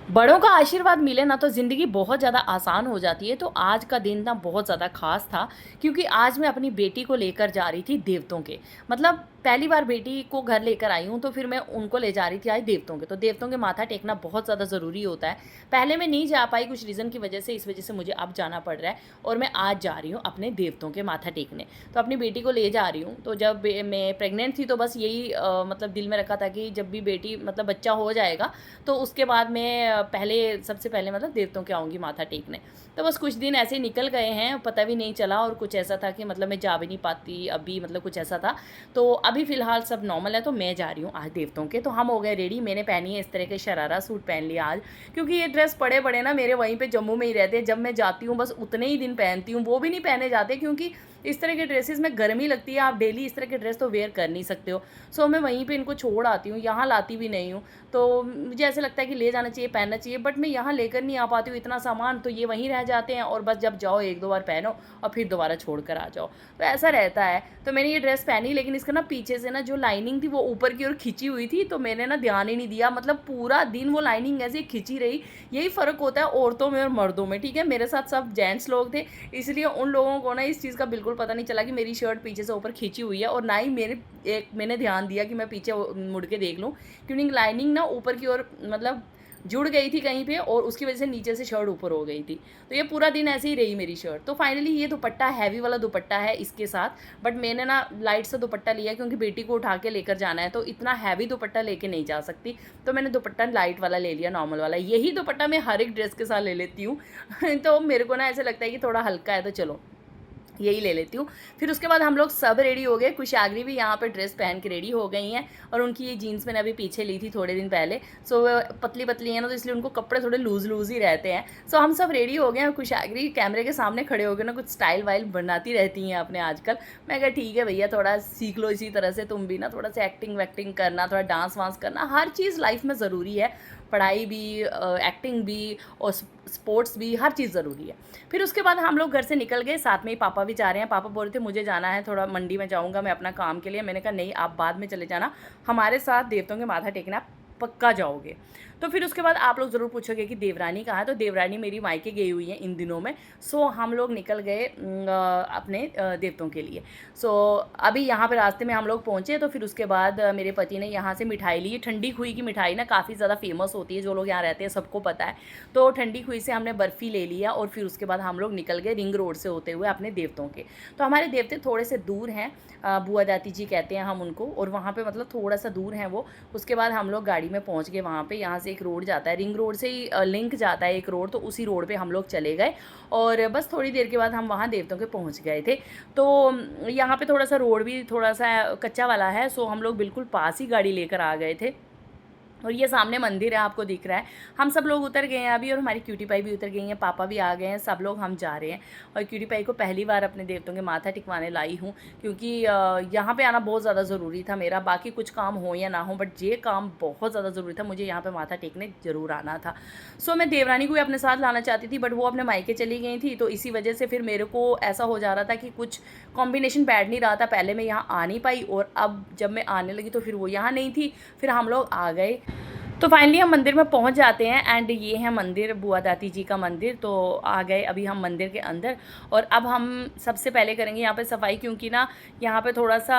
बड़ों का आशीर्वाद मिले ना तो ज़िंदगी बहुत ज़्यादा आसान हो जाती है। तो आज का दिन ना बहुत ज़्यादा ख़ास था, क्योंकि आज मैं अपनी बेटी को लेकर जा रही थी देवतों के। मतलब पहली बार बेटी को घर लेकर आई हूँ, तो फिर मैं उनको ले जा रही थी आज देवतों के। तो देवतों के माथा टेकना बहुत ज़्यादा ज़रूरी होता है। पहले मैं नहीं जा पाई कुछ रीज़न की वजह से, इस वजह से मुझे अब जाना पड़ रहा है और मैं आज जा रही हूँ अपने देवतों के माथा टेकने। तो अपनी बेटी को ले जा रही हूँ। तो जब मैं प्रेग्नेंट थी तो बस यही मतलब दिल में रखा था कि जब भी बेटी मतलब बच्चा हो जाएगा तो उसके बाद मैं पहले सबसे पहले मतलब देवताओं के आऊँगी माथा टेकने। तो बस कुछ दिन ऐसे निकल गए हैं, पता भी नहीं चला, और कुछ ऐसा था कि मतलब मैं जा भी नहीं पाती अभी, मतलब कुछ ऐसा था। तो अभी फ़िलहाल सब नॉर्मल है, तो मैं जा रही हूँ आज देवताओं के। तो हम हो गए रेडी, मैंने पहनी है इस तरह के शरारा सूट पहन लिया आज, क्योंकि ये ड्रेस पड़े ना मेरे वहीं पे जम्मू में ही रहते हैं। जब मैं जाती हूँ बस उतने ही दिन पहनती हूँ, वो भी नहीं पहने जाते, क्योंकि इस तरह के ड्रेसेस में गर्मी लगती है, आप डेली इस तरह के ड्रेस तो वेयर कर नहीं सकते हो। सो मैं वहीं पे इनको छोड़ आती हूँ, यहाँ लाती भी नहीं हूँ। तो मुझे ऐसा लगता है कि ले जाना चाहिए, पहनना चाहिए, बट मैं यहाँ लेकर नहीं आ पाती हूँ इतना सामान, तो ये वहीं रह जाते हैं और बस जब जाओ एक दो बार पहनो और फिर दोबारा छोड़ कर आ जाओ। तो ऐसा रहता है। तो मैंने ये ड्रेस पहनी, लेकिन इसका ना पीछे से ना जो लाइनिंग थी वो ऊपर की ओर खिंची हुई थी, तो मैंने ना ध्यान ही नहीं दिया। मतलब पूरा दिन वो लाइनिंग ऐसे खिंची रही। यही फ़र्क होता है औरतों में और मर्दों में, ठीक है। मेरे साथ सब जेंट्स लोग थे, इसलिए उन लोगों को ना इस चीज़ का बिल्कुल पता नहीं चला कि मेरी शर्ट पीछे से ऊपर खींची हुई है, और ना ही मैंने ध्यान दिया कि मैं पीछे मुड़ के देख लूँ, क्योंकि लाइनिंग ना ऊपर की ओर मतलब जुड़ गई थी कहीं पे, और उसकी वजह से नीचे से शर्ट ऊपर हो गई थी। तो ये पूरा दिन ऐसे ही रही मेरी शर्ट। तो फाइनली ये दुपट्टा हैवी वाला दुपट्टा है इसके साथ, बट मैंने ना लाइट सा दुपट्टा लिया, क्योंकि बेटी को उठा के लेकर जाना है, तो इतना हैवी दुपट्टा लेके नहीं जा सकती। तो मैंने दुपट्टा लाइट वाला ले लिया, नॉर्मल वाला। यही दुपट्टा मैं हर एक ड्रेस के साथ ले लेती हूँ तो मेरे को ना ऐसा लगता है कि थोड़ा हल्का है, तो चलो यही ले लेती हूँ। फिर उसके बाद हम लोग सब रेडी हो गए। कुशाग्री भी यहाँ पे ड्रेस पहन के रेडी हो गई हैं, और उनकी ये जीन्स मैंने अभी पीछे ली थी थोड़े दिन पहले। सो वो पतली पतली हैं ना, तो इसलिए उनको कपड़े थोड़े लूज़ लूज़ ही रहते हैं। सो हम सब रेडी हो गए हैं, और कुशाग्री कैमरे के सामने खड़े हो गए ना, कुछ स्टाइल वाइल बनाती रहती हैं अपने आजकल। मैं कहा ठीक है भैया, थोड़ा सीख लो इसी तरह से तुम भी ना, थोड़ा सा एक्टिंग वैक्टिंग करना, थोड़ा डांस वांस करना, हर चीज़ लाइफ में ज़रूरी है। पढ़ाई भी, एक्टिंग भी, और स्पोर्ट्स भी, हर चीज़ ज़रूरी है। फिर उसके बाद हम लोग घर से निकल गए, साथ में ही पापा भी जा रहे हैं। पापा बोल रहे थे मुझे जाना है थोड़ा मंडी में, जाऊँगा मैं अपना काम के लिए। मैंने कहा नहीं, आप बाद में चले जाना, हमारे साथ देवताओं के माथा टेकना पक्का जाओगे। तो फिर उसके बाद आप लोग ज़रूर पूछोगे कि देवरानी कहाँ है। तो देवरानी मेरी मायके गई हुई है इन दिनों में। सो हम लोग निकल गए अपने देवताओं के लिए। सो अभी यहाँ पे रास्ते में हम लोग पहुँचे, तो फिर उसके बाद मेरे पति ने यहाँ से मिठाई ली। ठंडी खुई की मिठाई ना काफ़ी ज़्यादा फेमस होती है, जो लोग यहाँ रहते हैं सबको पता है। तो ठंडी खुई से हमने बर्फ़ी ले लिया, और फिर उसके बाद हम लोग निकल गए रिंग रोड से होते हुए अपने देवताओं के। तो हमारे देवते थोड़े से दूर हैं, बुआ दाती जी कहते हैं हम उनको, और वहाँ पे मतलब थोड़ा सा दूर है वो। उसके बाद हम लोग गाड़ी में पहुँच गए वहाँ पे। यहाँ से एक रोड जाता है, रिंग रोड से ही लिंक जाता है एक रोड, तो उसी रोड पे हम लोग चले गए, और बस थोड़ी देर के बाद हम वहाँ देवताओं के पहुँच गए थे। तो यहाँ पे थोड़ा सा रोड भी थोड़ा सा कच्चा वाला है, सो हम लोग बिल्कुल पास ही गाड़ी लेकर आ गए थे। और ये सामने मंदिर है, आपको दिख रहा है। हम सब लोग उतर गए हैं अभी, और हमारी क्यूटी पाई भी उतर गई हैं, पापा भी आ गए हैं, सब लोग हम जा रहे हैं। और क्यूटी पाई को पहली बार अपने देवताओं के माथा टिकवाने लाई हूँ, क्योंकि यहाँ पे आना बहुत ज़्यादा ज़रूरी था मेरा। बाकी कुछ काम हो या ना हो, बट ये काम बहुत ज़्यादा ज़रूरी था, मुझे यहाँ पे माथा टेकने ज़रूर आना था। सो मैं देवरानी को भी अपने साथ लाना चाहती थी, बट वो अपने मायके चली गई थी, तो इसी वजह से फिर मेरे को ऐसा हो जा रहा था कि कुछ कॉम्बिनेशन बैठ नहीं रहा था। पहले मैं यहाँ आ नहीं पाई, और अब जब मैं आने लगी तो फिर वो यहाँ नहीं थी, फिर हम लोग आ गए। तो फाइनली हम मंदिर में पहुंच जाते हैं, एंड ये है मंदिर, बुआ दाती जी का मंदिर। तो आ गए अभी हम मंदिर के अंदर, और अब हम सबसे पहले करेंगे यहाँ पे सफाई, क्योंकि ना यहाँ पे थोड़ा सा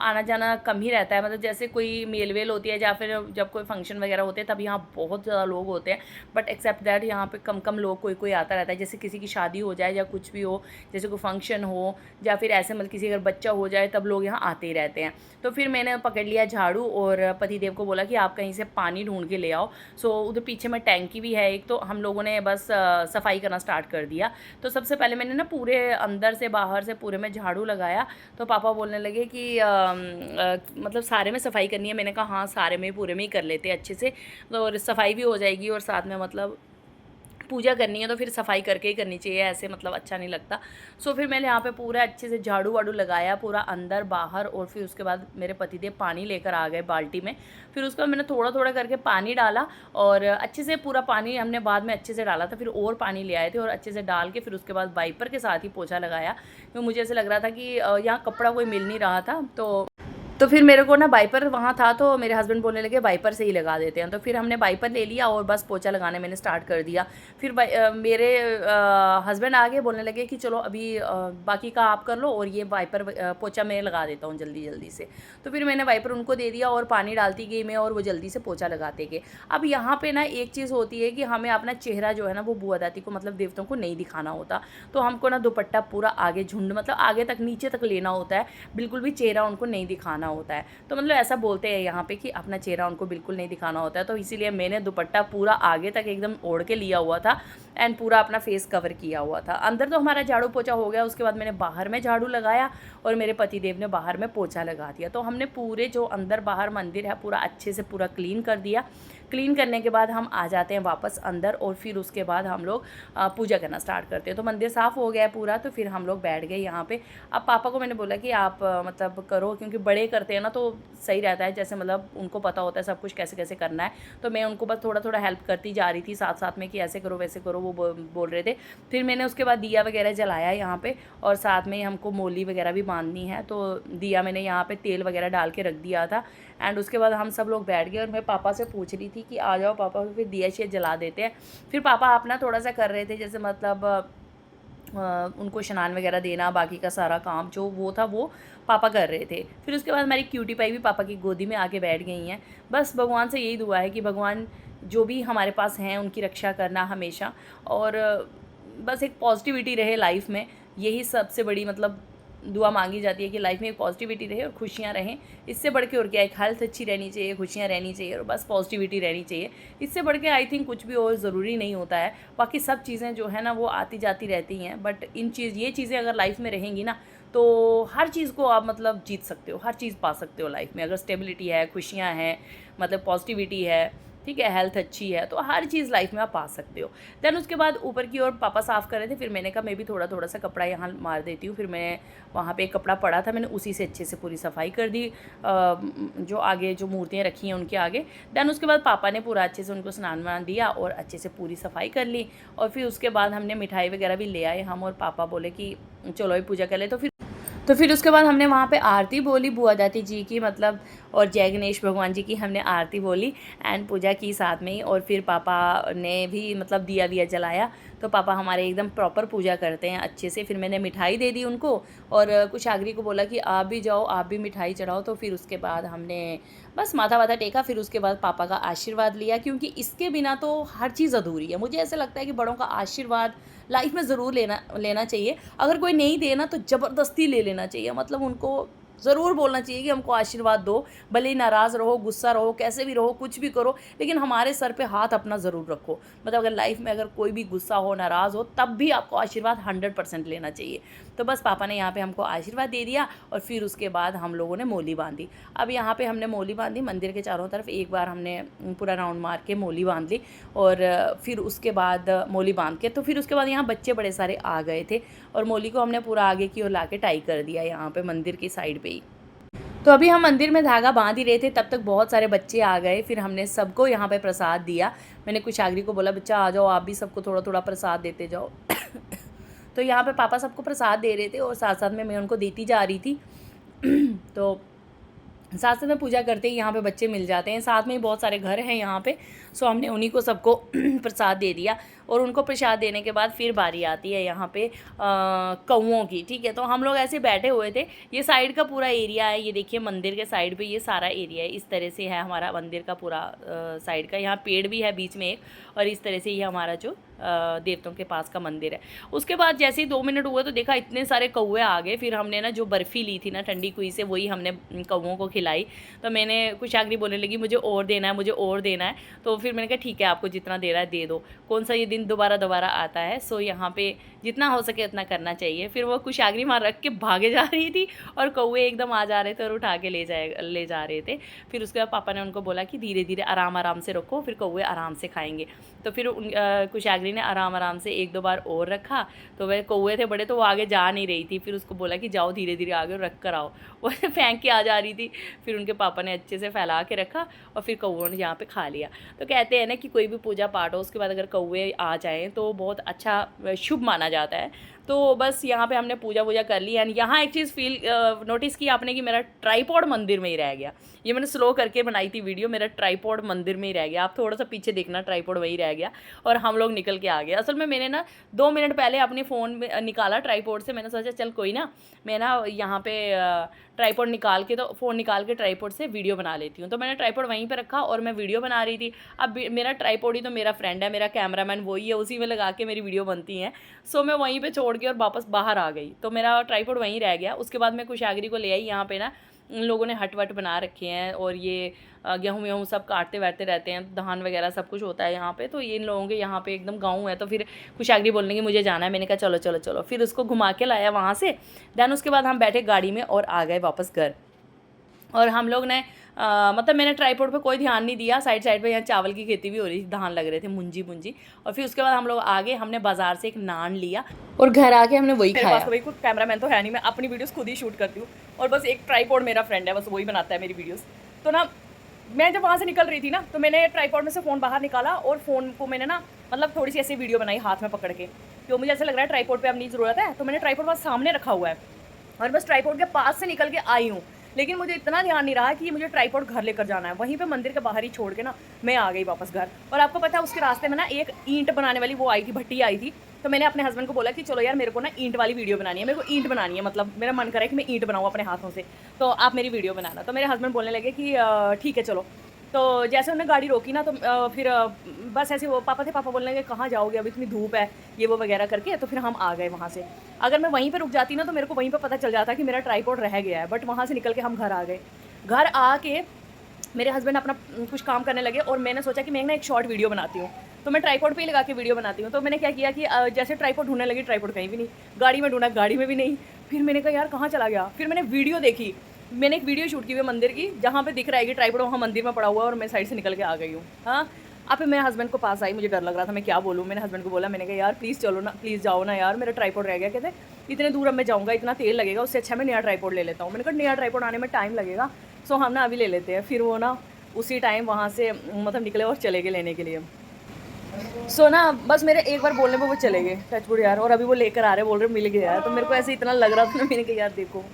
आना जाना कम ही रहता है। मतलब जैसे कोई मेल वेल होती है, या फिर जब कोई फंक्शन वगैरह होते हैं, तब यहाँ बहुत ज़्यादा लोग होते हैं। बट एक्सेप्ट दैट यहाँ पे कम कम लोग, कोई कोई आता रहता है। जैसे किसी की शादी हो जाए या कुछ भी हो, जैसे कोई फंक्शन हो, या फिर ऐसे मतलब किसी अगर बच्चा हो जाए, तब लोग यहाँ आते ही रहते हैं। तो फिर मैंने पकड़ लिया झाड़ू, और पतिदेव को बोला कि आप कहीं से पानी ढूंढ के ले आओ। सो उधर पीछे में टैंकी भी है एक, तो हम लोगों ने बस सफाई करना स्टार्ट कर दिया। तो सबसे पहले मैंने ना पूरे अंदर से बाहर से पूरे में झाड़ू लगाया। तो पापा बोलने लगे कि मतलब सारे में सफाई करनी है। मैंने कहा हाँ, सारे में पूरे में ही कर लेते हैं अच्छे से, तो सफाई भी हो जाएगी, और साथ में मतलब पूजा करनी है तो फिर सफाई करके ही करनी चाहिए, ऐसे मतलब अच्छा नहीं लगता। सो फिर मैंने यहाँ पे पूरा अच्छे से झाड़ू वाड़ू लगाया, पूरा अंदर बाहर। और फिर उसके बाद मेरे पतिदेव पानी लेकर आ गए बाल्टी में। फिर उसके बाद मैंने थोड़ा थोड़ा करके पानी डाला, और अच्छे से पूरा पानी हमने बाद में अच्छे से डाला था। फिर और पानी ले आए थे, और अच्छे से डाल के फिर उसके बाद वाइपर के साथ ही पोछा लगाया, क्योंकि मुझे ऐसे लग रहा था कि यहाँ कपड़ा कोई मिल नहीं रहा था। तो तो फिर मेरे को ना वाइपर वहाँ था, तो मेरे हस्बैंड बोलने लगे वाइपर से ही लगा देते हैं, तो फिर हमने वाइपर ले लिया और बस पोछा लगाने मैंने स्टार्ट कर दिया। फिर मेरे हस्बैंड आगे बोलने लगे कि चलो अभी बाकी का आप कर लो और ये वाइपर पोछा मैं लगा देता हूँ जल्दी जल्दी से। तो फिर मैंने वाइपर उनको दे दिया और पानी डालती गई मैं और वो जल्दी से पोछा लगाते गए। अब यहाँ पे ना एक चीज़ होती है कि हमें अपना चेहरा जो है ना वो बुआ दादी को मतलब देवताओं को नहीं दिखाना होता, तो हमको ना दुपट्टा पूरा आगे झुंड मतलब आगे तक नीचे तक लेना होता है, बिल्कुल भी चेहरा उनको नहीं दिखाना होता है। तो मतलब ऐसा बोलते हैं यहाँ पे कि अपना चेहरा उनको बिल्कुल नहीं दिखाना होता है, तो इसीलिए मैंने दुपट्टा पूरा आगे तक एकदम ओढ़ के लिया हुआ था एंड पूरा अपना फेस कवर किया हुआ था। अंदर तो हमारा झाड़ू पोछा हो गया, उसके बाद मैंने बाहर में झाड़ू लगाया और मेरे पतिदेव ने बाहर में पोछा लगा दिया। तो हमने पूरे जो अंदर बाहर मंदिर है पूरा अच्छे से पूरा क्लीन कर दिया। क्लीन करने के बाद हम आ जाते हैं वापस अंदर और फिर उसके बाद हम लोग पूजा करना स्टार्ट करते हैं। तो मंदिर साफ़ हो गया पूरा, तो फिर हम लोग बैठ गए यहाँ पे। अब पापा को मैंने बोला कि आप मतलब करो, क्योंकि बड़े करते हैं ना तो सही रहता है, जैसे मतलब उनको पता होता है सब कुछ कैसे कैसे करना है। तो मैं उनको बस थोड़ा थोड़ा हेल्प करती जा रही थी साथ साथ में कि ऐसे करो वैसे करो, वो बोल रहे थे। फिर मैंने उसके बाद दिया वगैरह जलाया यहाँ पे, और साथ में हमको मोली वगैरह भी बांधनी है, तो दिया मैंने यहाँ पे तेल वगैरह डाल के रख दिया था। एंड उसके बाद हम सब लोग बैठ गए और मैं पापा से पूछ रही थी कि आ जाओ पापा, फिर दिया शिया जला देते हैं। फिर पापा अपना थोड़ा सा कर रहे थे, जैसे मतलब उनको स्नान वगैरह देना, बाकी का सारा काम जो वो था वो पापा कर रहे थे। फिर उसके बाद हमारी क्यूटी पाई भी पापा की गोदी में आके बैठ गई हैं। बस भगवान से यही दुआ है कि भगवान जो भी हमारे पास हैं उनकी रक्षा करना हमेशा, और बस एक पॉजिटिविटी रहे लाइफ में, यही सबसे बड़ी मतलब दुआ मांगी जाती है कि लाइफ में एक पॉजिटिविटी रहे और खुशियाँ रहें। इससे बढ़ के और क्या, एक हेल्थ अच्छी रहनी चाहिए, खुशियाँ रहनी चाहिए और बस पॉजिटिविटी रहनी चाहिए। इससे बढ़ के आई थिंक कुछ भी और ज़रूरी नहीं होता है। बाकी सब चीज़ें जो है ना वो आती जाती रहती हैं, बट ये चीज़ें अगर लाइफ में रहेंगी ना तो हर चीज़ को आप मतलब जीत सकते हो, हर चीज़ पा सकते हो लाइफ में। अगर स्टेबिलिटी है, खुशियाँ हैं, मतलब पॉजिटिविटी है, ठीक है, हेल्थ अच्छी है, तो हर चीज़ लाइफ में आप पा सकते हो। देन उसके बाद ऊपर की ओर पापा साफ़ कर रहे थे, फिर मैंने कहा मैं भी थोड़ा थोड़ा सा कपड़ा यहाँ मार देती हूँ। फिर मैं वहाँ पे एक कपड़ा पड़ा था, मैंने उसी से अच्छे से पूरी सफाई कर दी, जो आगे जो मूर्तियाँ रखी हैं उनके आगे। देन उसके बाद पापा ने पूरा अच्छे से उनको स्नान वान दिया और अच्छे से पूरी सफाई कर ली। और फिर उसके बाद हमने मिठाई वगैरह भी ले आए हम, और पापा बोले कि चलो ये पूजा कर ले। तो फिर उसके बाद हमने वहाँ पे आरती बोली बुआ दादी जी की, मतलब और जय गणेश भगवान जी की हमने आरती बोली एंड पूजा की साथ में ही। और फिर पापा ने भी मतलब दिया विया जलाया, तो पापा हमारे एकदम प्रॉपर पूजा करते हैं अच्छे से। फिर मैंने मिठाई दे दी उनको और कुछ आगरी को बोला कि आप भी जाओ, आप भी मिठाई चढ़ाओ। तो फिर उसके बाद हमने बस माथा वाथा टेका, फिर उसके बाद पापा का आशीर्वाद लिया, क्योंकि इसके बिना तो हर चीज़ अधूरी है। मुझे ऐसा लगता है कि बड़ों का आशीर्वाद लाइफ में ज़रूर लेना चाहिए। अगर कोई नहीं दे ना तो ज़बरदस्ती ले लेना चाहिए, मतलब उनको ज़रूर बोलना चाहिए कि हमको आशीर्वाद दो, भले ही नाराज़ रहो, गुस्सा रहो, कैसे भी रहो, कुछ भी करो, लेकिन हमारे सर पे हाथ अपना ज़रूर रखो। मतलब अगर लाइफ में अगर कोई भी गुस्सा हो, नाराज़ हो, तब भी आपको आशीर्वाद 100% लेना चाहिए। तो बस पापा ने यहाँ पे हमको आशीर्वाद दे दिया और फिर उसके बाद हम लोगों ने मोली बांधी। अब यहाँ पे हमने मोली बांधी, मंदिर के चारों तरफ एक बार हमने पूरा राउंड मार के मोली बांध ली। और फिर उसके बाद मोली बांध के तो फिर उसके बाद यहाँ बच्चे बड़े सारे आ गए थे और मोली को हमने पूरा आगे की ओर ला के टाई कर दिया यहाँ पे मंदिर की साइड पे ही। तो अभी हम मंदिर में धागा बांध ही रहे थे, तब तक बहुत सारे बच्चे आ गए। फिर हमने सबको यहाँ पे प्रसाद दिया। मैंने कुछ आगरी को बोला बच्चा आ जाओ, आप भी सबको थोड़ा थोड़ा प्रसाद देते जाओ। तो यहाँ पे पापा सबको प्रसाद दे रहे थे और साथ साथ में मैं उनको देती जा रही थी। तो साथ साथ में पूजा करते ही यहाँ पे बच्चे मिल जाते हैं, साथ में ही बहुत सारे घर हैं यहाँ पे। सो हमने उन्हीं को सबको प्रसाद दे दिया और उनको प्रसाद देने के बाद फिर बारी आती है यहाँ पे कौओं की, ठीक है। तो हम लोग ऐसे बैठे हुए थे, ये साइड का पूरा एरिया है, ये देखिए मंदिर के साइड पे ये सारा एरिया है, इस तरह से है हमारा मंदिर का पूरा साइड का। यहाँ पेड़ भी है बीच में एक, और इस तरह से ये हमारा जो देवताओं के पास का मंदिर है। उसके बाद जैसे ही 2 मिनट हुए तो देखा इतने सारे कौवे आ गए। फिर हमने ना जो बर्फ़ी ली थी ना ठंडी कुई से, वही हमने कौवों को खिलाई। तो मैंने कुछ आगरी बोलने लगी मुझे और देना है, मुझे और देना है। तो फिर मैंने कहा ठीक है, आपको जितना दे रहा है दे दो, कौन सा ये दिन दोबारा दोबारा आता है। सो यहाँ पे जितना हो सके उतना करना चाहिए। फिर वो कुछ आगरी मार रख के भागे जा रही थी और कौवे एकदम आ जा रहे थे और उठा के ले जा रहे थे। फिर उसके बाद पापा ने उनको बोला कि धीरे धीरे आराम आराम से रखो, फिर कौवे आराम से खाएंगे। तो फिर कुछ आगरी ने आराम आराम से 1-2 बार और रखा। तो वह कौवे थे बड़े, तो वो आगे जा नहीं रही थी। फिर उसको बोला कि जाओ धीरे धीरे आगे रख कर आओ, वो फेंक के आ जा रही थी। फिर उनके पापा ने अच्छे से फैला के रखा और फिर कौवों ने यहाँ पे खा लिया। तो कहते हैं ना कि कोई भी पूजा पाठ हो उसके बाद अगर कौवे आ जाएँ तो बहुत अच्छा शुभ माना जाता है। तो बस यहाँ पे हमने पूजा वूजा कर ली। एंड यहाँ एक चीज़ नोटिस की आपने कि मेरा ट्राइपॉड मंदिर में ही रह गया। ये मैंने स्लो करके बनाई थी वीडियो, मेरा ट्राइपॉड मंदिर में ही रह गया। आप थोड़ा सा पीछे देखना, ट्राइपॉड वही रह गया और हम लोग निकल के आ गए। असल में मैंने ना 2 मिनट पहले अपने फ़ोन में निकाला ट्राइपॉड से, मैंने सोचा चल कोई ना, मैं ना यहाँ पे ट्राइपॉड निकाल के, तो फ़ोन निकाल के ट्राइपॉड से वीडियो बना लेती हूँ। तो मैंने ट्राइपॉड वहीं पे रखा और मैं वीडियो बना रही थी। अब मेरा ट्राइपॉड ही तो मेरा फ्रेंड है, मेरा कैमरामैन वही है, उसी में लगा के मेरी वीडियो बनती हैं। सो मैं वहीं पे छोड़ के और वापस बाहर आ गई, तो मेरा ट्राइपॉड वहीं रह गया। उसके बाद मैं कुशागरी को ले आई। यहाँ पे ना उन लोगों ने हट वट बना रखे हैं और ये गेहूँ वेहूँ सब काटते वाटते रहते हैं, धान वगैरह सब कुछ होता है यहाँ पे। तो ये इन लोगों के यहाँ पे एकदम गाँव है। तो फिर कुशागरी बोलने की मुझे जाना है, मैंने कहा चलो चलो चलो, फिर उसको घुमा के लाया वहाँ से। दैन उसके बाद हम बैठे गाड़ी में और आ गए वापस घर। और हम लोग ने मतलब मैंने ट्राइपॉड पे कोई ध्यान नहीं दिया, साइड साइड पे यहाँ चावल की खेती भी हो रही थी, धान लग रहे थे मुंजी मुंजी। और फिर उसके बाद हम लोग आगे, हमने बाज़ार से एक नान लिया और घर आके हमने वही खाया। मेरे पास तो भाई कुछ कैमरामैन तो है नहीं, मैं अपनी वीडियोस खुद ही शूट करती हूँ और बस एक ट्राइपॉड मेरा फ्रेंड है, बस वही बनाता है मेरी वीडियोज़। तो ना मैं जब वहाँ से निकल रही थी ना, तो मैंने ट्राइपॉड में से फ़ोन बाहर निकाला और फ़ोन को मैंने ना मतलब थोड़ी सी ऐसी वीडियो बनाई हाथ में पकड़ के, क्यों मुझे ऐसा लग रहा है ट्राइपॉड पे अब नहीं ज़रूरत है। तो मैंने ट्राइपॉड बस सामने रखा हुआ है और बस ट्राइपॉड के पास से निकल के आई हूँ। लेकिन मुझे इतना ध्यान नहीं रहा कि मुझे ट्राइपॉड घर लेकर जाना है। वहीं पे मंदिर के बाहर ही छोड़ के ना मैं आ गई वापस घर। और आपको पता है उसके रास्ते में ना एक ईंट बनाने वाली वो आई थी, भट्टी आई थी। तो मैंने अपने हस्बैंड को बोला कि चलो यार मेरे को ना ईंट वाली वीडियो बनानी है, मेरे को ईंट बनानी है, मतलब मेरा मन करे कि मैं ईंट बनाऊँ अपने हाथों से, तो आप मेरी वीडियो बनाना। तो मेरे हस्बैंड बोलने लगे कि ठीक है चलो। तो जैसे उन्होंने गाड़ी रोकी ना, तो फिर बस ऐसे वो पापा बोलने लगे कहाँ जाओगे, अभी इतनी धूप है, ये वो वगैरह करके। तो फिर हम आ गए वहाँ से। अगर मैं वहीं पे रुक जाती ना, तो मेरे को वहीं पे पता चल जाता कि मेरा ट्राइपॉड रह गया है। बट वहाँ से निकल के हम घर आ गए। घर आके मेरे हस्बैंड अपना कुछ काम करने लगे और मैंने सोचा कि मैं ना एक शॉर्ट वीडियो बनाती हूँ। तो मैं ट्राइपॉड पे ही लगा के वीडियो बनाती हूँ। तो मैंने क्या किया कि जैसे ट्राइपॉड ढूंढने लगी, ट्राइपॉड कहीं भी नहीं, गाड़ी में ढूंढा, गाड़ी में भी नहीं। फिर मैंने कहा यार कहाँ चला गया। फिर मैंने वीडियो देखी, मैंने एक वीडियो शूट की हुई मंदिर की, जहाँ पे दिख रहा है कि ट्राइपॉड वहाँ मंदिर में पड़ा हुआ है और मैं साइड से निकल के आ गई हूँ। हाँ, अब मैं हस्बैंड को पास आई, मुझे डर लग रहा था मैं क्या बोलूँ। मैंने हस्बैंड को बोला, मैंने कहा यार प्लीज़ चलो ना, प्लीज़ जाओ ना यार, मेरा ट्राइपॉड रह गया। कहते इतने दूर अब मैं जाऊँगा, इतना तेल लगेगा, उससे अच्छा मैं नया ट्राइपॉड ले लेता हूँ। मैंने कहा नया ट्राइपॉड आने में टाइम लगेगा, सो हम ना अभी ले लेते हैं। फिर वो ना उसी टाइम वहाँ से मतलब निकले और चले गए लेने के लिए। सो ना बस मेरे एक बार बोलने पे वो चले गए, टचवुड यार। और अभी वो लेकर आ रहे, बोल रहे मिल गया है। तो मेरे को ऐसे इतना लग रहा था ना, मैंने कहा यार देखो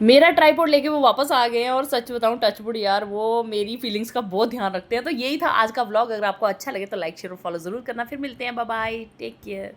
मेरा ट्राइपॉड लेके वो वापस आ गए हैं। और सच बताऊं टचवुड यार, वो मेरी फीलिंग्स का बहुत ध्यान रखते हैं। तो यही था आज का व्लॉग। अगर आपको अच्छा लगे तो लाइक शेयर और फॉलो ज़रूर करना। फिर मिलते हैं, बाय बाय, टेक केयर।